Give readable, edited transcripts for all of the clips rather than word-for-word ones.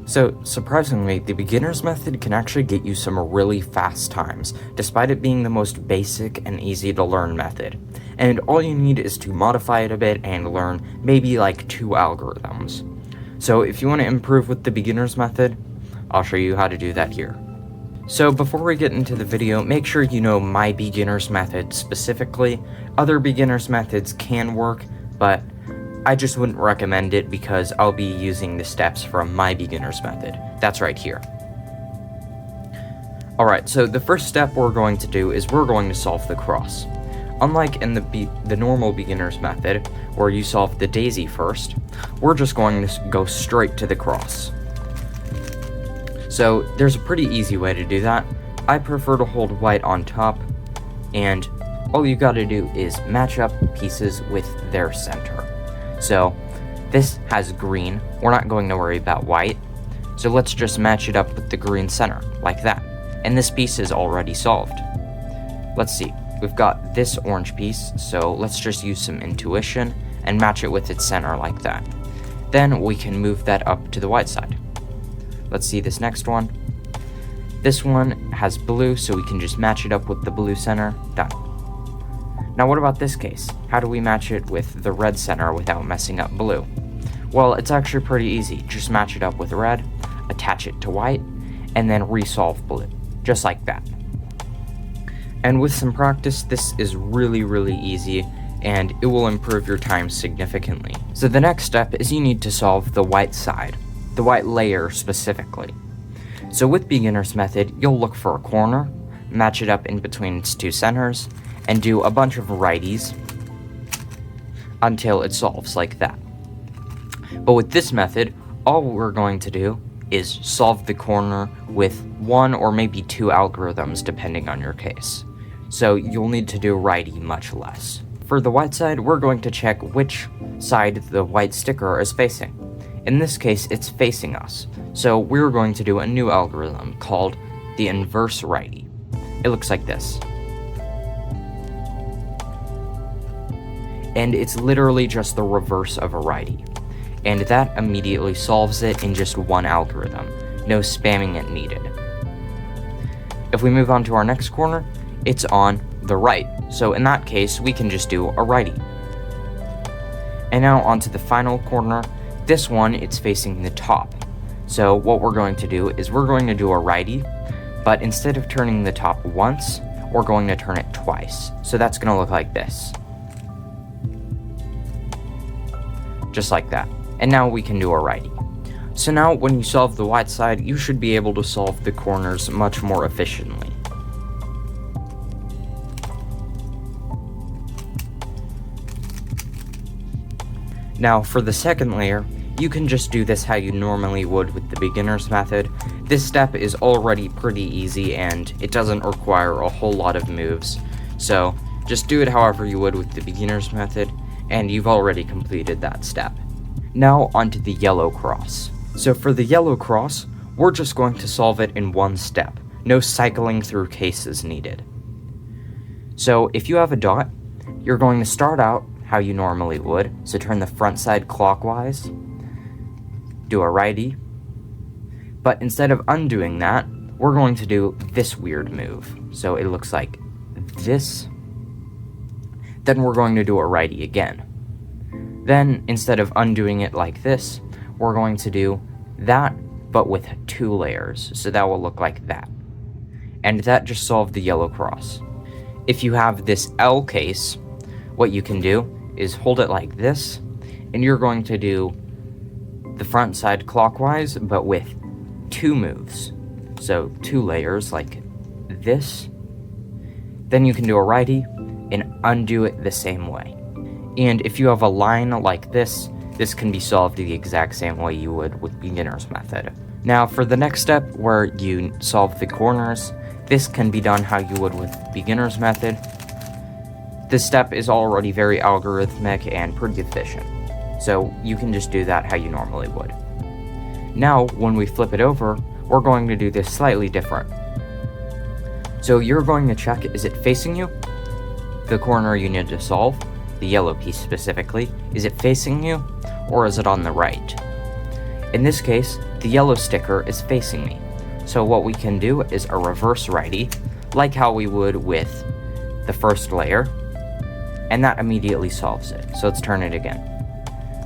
So, surprisingly, the beginner's method can actually get you some really fast times, despite it being the most basic and easy to learn method. And all you need is to modify it a bit and learn maybe like 2 algorithms. So if you want to improve with the beginner's method, I'll show you how to do that here. So before we get into the video, make sure you know my beginner's method specifically. Other beginner's methods can work, but I just wouldn't recommend it because I'll be using the steps from my beginner's method. That's right here. Alright, so the first step we're going to do is we're going to solve the cross. Unlike in the normal beginner's method, where you solve the daisy first, we're just going to go straight to the cross. So there's a pretty easy way to do that. I prefer to hold white on top, and all you gotta do is match up pieces with their center. So this has green, we're not going to worry about white, so let's just match it up with the green center, like that. And this piece is already solved. Let's see, we've got this orange piece, so let's just use some intuition and match it with its center like that. Then we can move that up to the white side. Let's see this next one. This one has blue, so we can just match it up with the blue center. Done. Now what about this case? How do we match it with the red center without messing up blue? Well, it's actually pretty easy. Just match it up with red, attach it to white, and then resolve blue. Just like that. And with some practice, this is really easy, and it will improve your time significantly. So the next step is you need to solve the white side, the white layer specifically. So with beginner's method, you'll look for a corner, match it up in between its 2 centers, and do a bunch of righties until it solves like that. But with this method, all we're going to do is solve the corner with 1 or maybe 2 algorithms depending on your case. So you'll need to do righty much less. For the white side, we're going to check which side the white sticker is facing. In this case, it's facing us. So we're going to do a new algorithm called the inverse righty. It looks like this. And it's literally just the reverse of a righty. And that immediately solves it in just 1 algorithm. No spamming it needed. If we move on to our next corner, it's on the right. So in that case, we can just do a righty. And now onto the final corner. This one, it's facing the top. So what we're going to do is we're going to do a righty, but instead of turning the top once, we're going to turn it twice. So that's going to look like this. Just like that. And now we can do a righty. So now when you solve the white side, you should be able to solve the corners much more efficiently. Now for the second layer, you can just do this how you normally would with the beginner's method. This step is already pretty easy and it doesn't require a whole lot of moves. So just do it however you would with the beginner's method, and you've already completed that step. Now onto the yellow cross. So for the yellow cross, we're just going to solve it in 1 step. No cycling through cases needed. So if you have a dot, you're going to start out how you normally would. So turn the front side clockwise, do a righty, but instead of undoing that, we're going to do this weird move. So it looks like this. Then we're going to do a righty again. Then, instead of undoing it like this, we're going to do that, but with 2 layers. So that will look like that. And that just solved the yellow cross. If you have this L case, what you can do is hold it like this, and you're going to do the front side clockwise, but with 2 moves. So 2 layers like this. Then you can do a righty and undo it the same way. And if you have a line like this can be solved the exact same way you would with beginner's method. Now for the next step where you solve the corners, this can be done how you would with beginner's method. This step is already very algorithmic and pretty efficient. So you can just do that how you normally would. Now when we flip it over, we're going to do this slightly different. So you're going to check, is it facing you? The corner you need to solve, the yellow piece specifically, is it facing you, or is it on the right? In this case, the yellow sticker is facing me. So what we can do is a reverse righty, like how we would with the first layer, and that immediately solves it. So let's turn it again.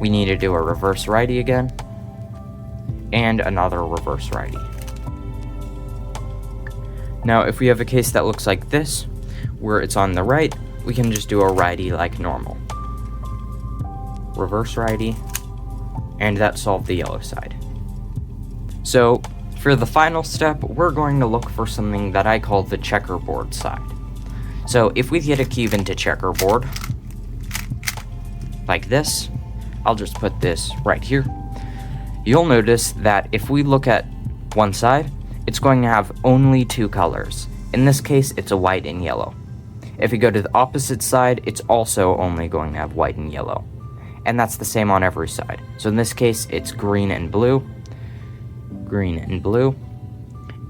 We need to do a reverse righty again, and another reverse righty. Now, if we have a case that looks like this, where it's on the right, we can just do a righty like normal. Reverse righty, and that solved the yellow side. So, for the final step, we're going to look for something that I call the checkerboard side. So, if we get a cube into checkerboard, like this, I'll just put this right here, you'll notice that if we look at one side, it's going to have only two colors. In this case, it's a white and yellow. If we go to the opposite side, it's also only going to have white and yellow. And that's the same on every side. So in this case, it's green and blue,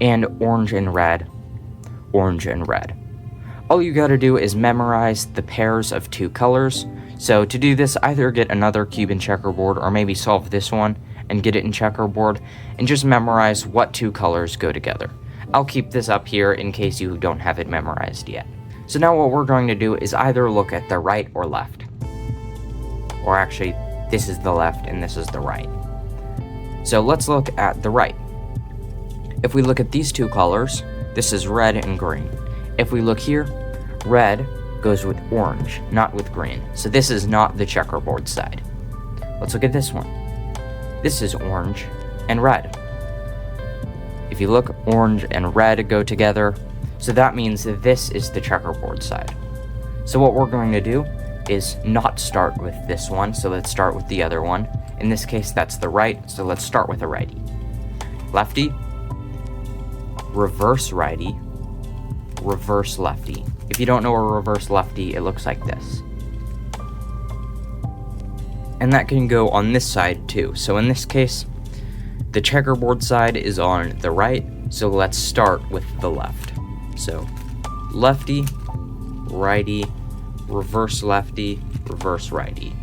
and orange and red, orange and red. All you gotta do is memorize the pairs of two colors. So to do this, either get another cube in checkerboard or maybe solve this one and get it in checkerboard, and just memorize what two colors go together. I'll keep this up here in case you don't have it memorized yet. So now what we're going to do is either look at the right or left. Or actually, this is the left and this is the right. So let's look at the right. If we look at these two colors, this is red and green. If we look here, red goes with orange, not with green. So this is not the checkerboard side. Let's look at this one. This is orange and red. If you look, orange and red go together, so that means that this is the checkerboard side. So what we're going to do is not start with this one, so let's start with the other one. In this case, that's the right, so let's start with a righty. Lefty, reverse righty, reverse lefty. If you don't know a reverse lefty, it looks like this. And that can go on this side too. So in this case, the checkerboard side is on the right, so let's start with the left. So lefty, righty, reverse lefty, reverse righty.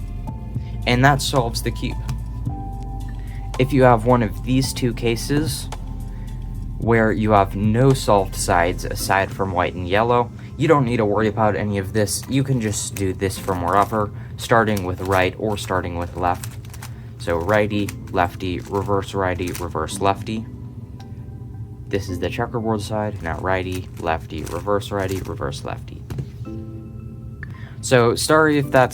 And that solves the cube. If you have one of these two cases, where you have no solved sides aside from white and yellow, you don't need to worry about any of this. You can just do this from wherever, starting with right or starting with left. So righty, lefty, reverse righty, reverse lefty. This is the checkerboard side. Now righty, lefty, reverse righty, reverse lefty. So sorry if that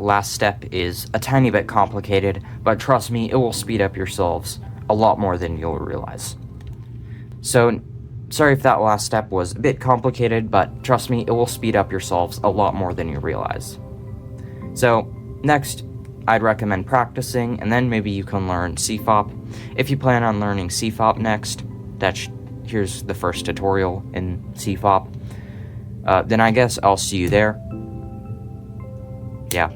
last step is a tiny bit complicated, but trust me, it will speed up your solves a lot more than you'll realize. So sorry if that last step was a bit complicated, but trust me, it will speed up your solves a lot more than you realize. So next, I'd recommend practicing, and then maybe you can learn CFOP. If you plan on learning CFOP next, here's the first tutorial in CFOP. Then I guess I'll see you there. Yeah.